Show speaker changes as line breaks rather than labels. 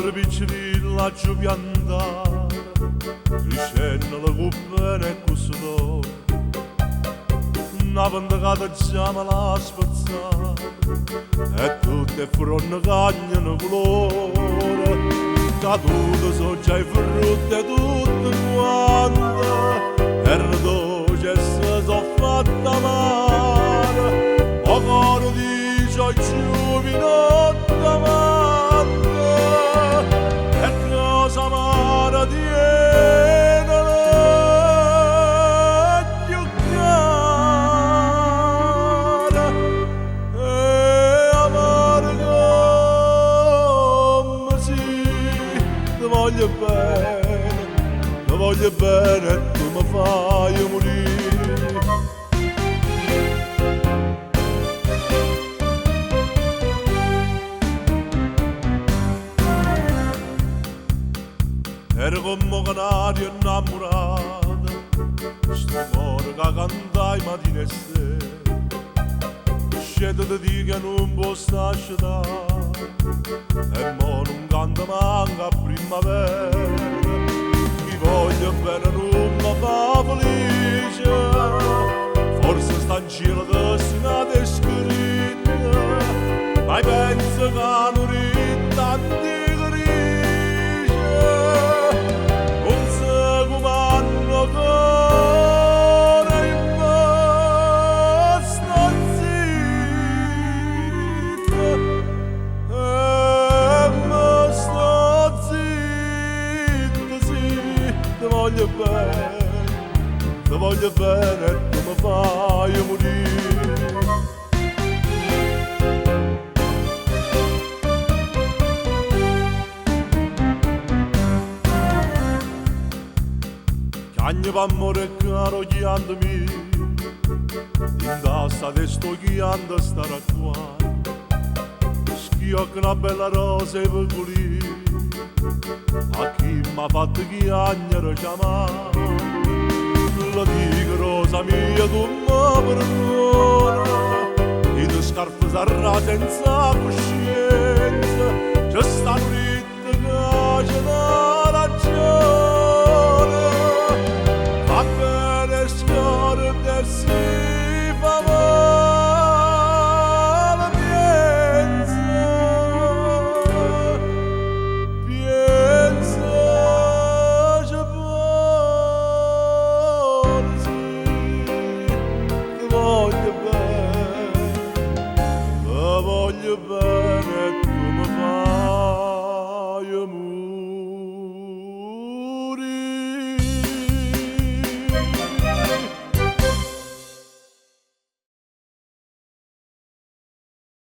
amore piccirilla ci piantare, crescendo la cuppa e custò, una pentacata già me la spazzare, e tutte furono cagnano colore, cadute sono già i frutti e tutte quante, erano dolci e si sono fatta amare, o coro dice ai giovinotti amante, e cosa amara tiene la più cara, e amare come sì, ti voglio bene, e tu mi fai morire. Era come canario innamorato, sto cuore che cantai mattina e sera, scende di dire che non può stare asciutare, e mo non canta manca a primavera, chi voglio bene non mi fa felice, forse sta in cielo destinata e scritta, ma penso che non ride tanti ti voglio bene e tu mi fai morire. Cagni pa amore caro chiandami, in testa te sto chiando stare qua, schiocca una bella rosa e pecorino, a chi m'ha fatto chiagnere chiamare, la dico rosa mia tu mi perdona, e le scarpe sarà senza coscienza, ci stanno